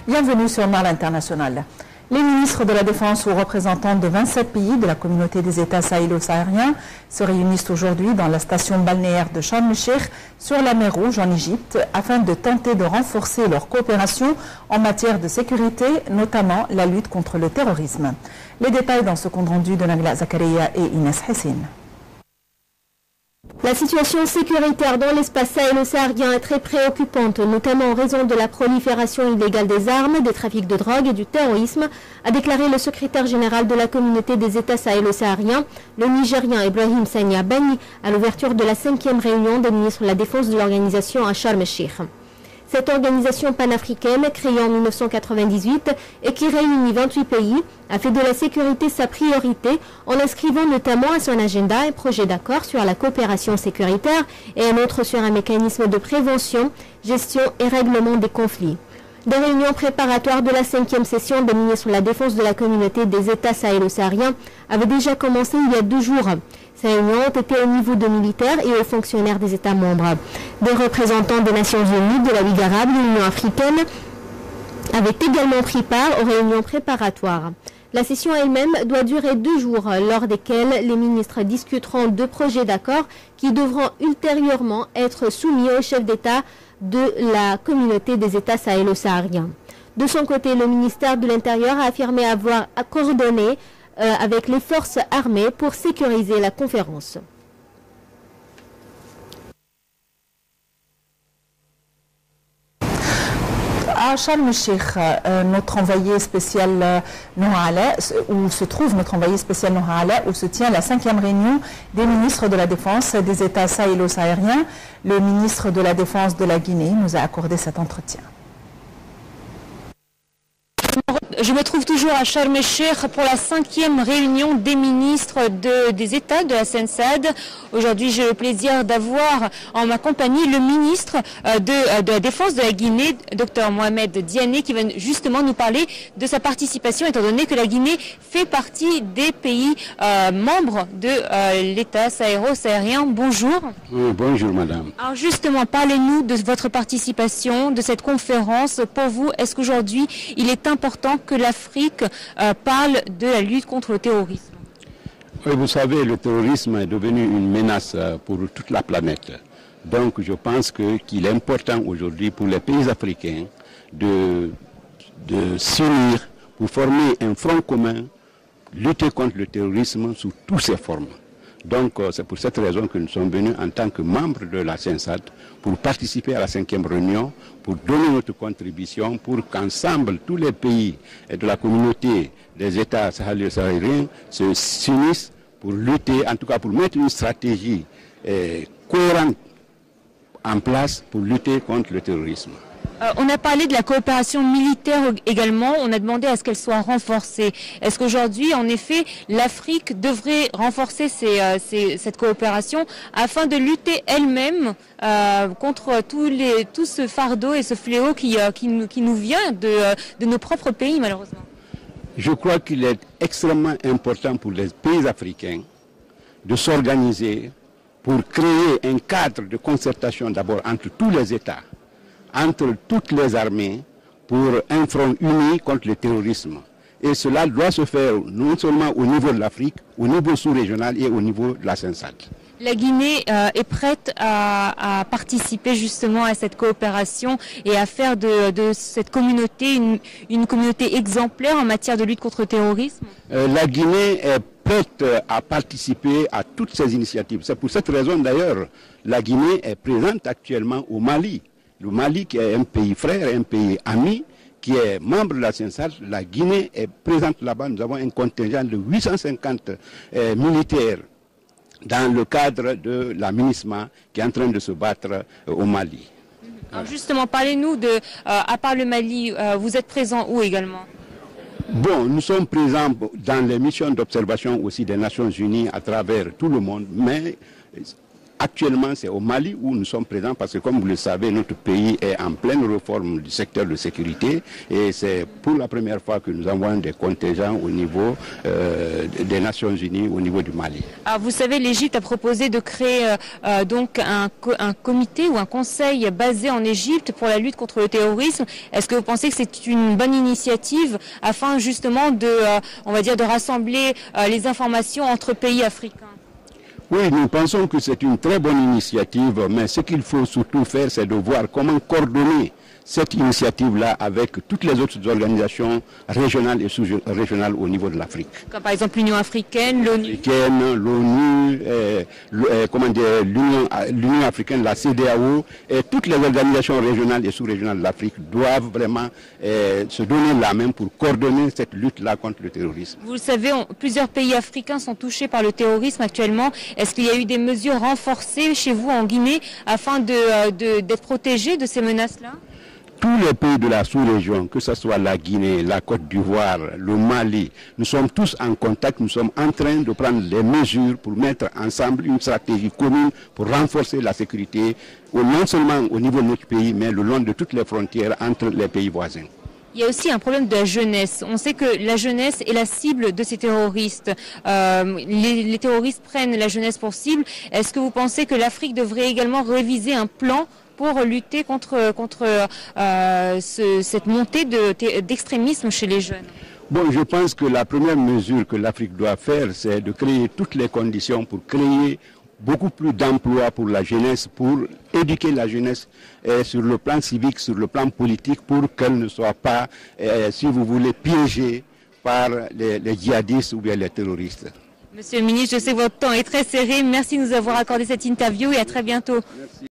Bienvenue sur Marl International. Les ministres de la Défense ou représentants de 27 pays de la communauté des États sahélo-sahariens se réunissent aujourd'hui dans la station balnéaire de Sharm el-Sheikh sur la mer Rouge en Égypte afin de tenter de renforcer leur coopération en matière de sécurité, notamment la lutte contre le terrorisme. Les détails dans ce compte rendu de Nagla Zakaria et Inès Hessine. La situation sécuritaire dans l'espace sahélo-saharien est très préoccupante, notamment en raison de la prolifération illégale des armes, des trafics de drogue et du terrorisme, a déclaré le secrétaire général de la communauté des États sahélo-sahariens, le Nigérien Ibrahim Sagna Bani, à l'ouverture de la 5e réunion des ministres de la Défense de l'organisation à Sharm el-Sheikh. Cette organisation panafricaine, créée en 1998 et qui réunit 28 pays, a fait de la sécurité sa priorité en inscrivant notamment à son agenda un projet d'accord sur la coopération sécuritaire et un autre sur un mécanisme de prévention, gestion et règlement des conflits. Des réunions préparatoires de la 5e session des ministres de la Défense de la communauté des États sahélo-sahariens avaient déjà commencé il y a 2 jours. Ces réunions ont été au niveau de militaires et aux fonctionnaires des États membres. Des représentants des Nations Unies, de la Ligue arabe, de l'Union africaine avaient également pris part aux réunions préparatoires. La session elle-même doit durer 2 jours, lors desquels les ministres discuteront de projets d'accord qui devront ultérieurement être soumis aux chefs d'État de la communauté des États sahélo-sahariens. De son côté, le ministère de l'Intérieur a affirmé avoir coordonné avec les forces armées pour sécuriser la conférence. À Sharm el-Sheikh, notre envoyé spécial Noha Ala, où se trouve notre envoyé spécial Noha Ala, où se tient la 5e réunion des ministres de la Défense des États sahélo-sahariens. Le ministre de la Défense de la Guinée nous a accordé cet entretien. Je me trouve toujours à Sharm el-Sheikh pour la 5e réunion des ministres des États de la SENSAD. Aujourd'hui, j'ai le plaisir d'avoir en ma compagnie le ministre de la Défense de la Guinée, Dr Mohamed Diané, qui va justement nous parler de sa participation, étant donné que la Guinée fait partie des pays membres de l'État sahéro-sahárien. Bonjour. Oui, bonjour madame. Alors justement, parlez-nous de votre participation, de cette conférence. Pour vous, est-ce qu'aujourd'hui, il est important que l'Afrique parle de la lutte contre le terrorisme? Oui, vous savez, le terrorisme est devenu une menace pour toute la planète. Donc je pense qu'il est important aujourd'hui pour les pays africains de s'unir pour former un front commun, lutter contre le terrorisme sous toutes ses formes. Donc c'est pour cette raison que nous sommes venus en tant que membres de la SENSAD pour participer à la 5e réunion, pour donner notre contribution, pour qu'ensemble tous les pays de la communauté des États sahélo-sahariens s'unissent pour lutter, en tout cas pour mettre une stratégie cohérente en place pour lutter contre le terrorisme. On a parlé de la coopération militaire également, on a demandé à ce qu'elle soit renforcée. Est-ce qu'aujourd'hui, en effet, l'Afrique devrait renforcer cette coopération afin de lutter elle-même contre tout ce fardeau et ce fléau qui nous vient de nos propres pays, malheureusement? Je crois qu'il est extrêmement important pour les pays africains de s'organiser pour créer un cadre de concertation d'abord entre tous les États, entre toutes les armées, pour un front uni contre le terrorisme. Et cela doit se faire non seulement au niveau de l'Afrique, au niveau sous-régional et au niveau de la SENSAD. La Guinée est prête à participer justement à cette coopération et à faire de cette communauté une communauté exemplaire en matière de lutte contre le terrorisme? La Guinée est prête à participer à toutes ces initiatives. C'est pour cette raison d'ailleurs, la Guinée est présente actuellement au Mali. Le Mali, qui est un pays frère, un pays ami, qui est membre de la SENSAD, la Guinée est présente là-bas. Nous avons un contingent de 850 militaires dans le cadre de la MINUSMA qui est en train de se battre au Mali. Alors justement, parlez-nous à part le Mali, vous êtes présent où également? Bon, nous sommes présents dans les missions d'observation aussi des Nations Unies à travers tout le monde, mais Actuellement, c'est au Mali où nous sommes présents parce que, comme vous le savez, notre pays est en pleine réforme du secteur de sécurité et c'est pour la première fois que nous envoyons des contingents au niveau des Nations Unies, au niveau du Mali. Alors, vous savez, l'Égypte a proposé de créer donc un comité ou un conseil basé en Égypte pour la lutte contre le terrorisme. Est-ce que vous pensez que c'est une bonne initiative afin justement de, on va dire, de rassembler les informations entre pays africains? Oui, nous pensons que c'est une très bonne initiative, mais ce qu'il faut surtout faire, c'est de voir comment coordonner cette initiative-là avec toutes les autres organisations régionales et sous-régionales au niveau de l'Afrique. Comme par exemple l'Union africaine, l'ONU, l'Union africaine, la CEDEAO, et toutes les organisations régionales et sous-régionales de l'Afrique doivent vraiment se donner la main pour coordonner cette lutte-là contre le terrorisme. Vous le savez, plusieurs pays africains sont touchés par le terrorisme actuellement. Est-ce qu'il y a eu des mesures renforcées chez vous en Guinée afin d'être protégés de ces menaces-là? Tous les pays de la sous-région, que ce soit la Guinée, la Côte d'Ivoire, le Mali, nous sommes tous en contact, nous sommes en train de prendre les mesures pour mettre ensemble une stratégie commune pour renforcer la sécurité, non seulement au niveau de notre pays, mais le long de toutes les frontières entre les pays voisins. Il y a aussi un problème de la jeunesse. On sait que la jeunesse est la cible de ces terroristes. Les terroristes prennent la jeunesse pour cible. Est-ce que vous pensez que l'Afrique devrait également réviser un plan pour lutter contre cette montée d'extrémisme chez les jeunes? Bon, je pense que la première mesure que l'Afrique doit faire, c'est de créer toutes les conditions pour créer beaucoup plus d'emplois pour la jeunesse, pour éduquer la jeunesse sur le plan civique, sur le plan politique, pour qu'elle ne soit pas, si vous voulez, piégée par les djihadistes ou bien les terroristes. Monsieur le ministre, je sais que votre temps est très serré. Merci de nous avoir accordé cette interview et à très bientôt. Merci.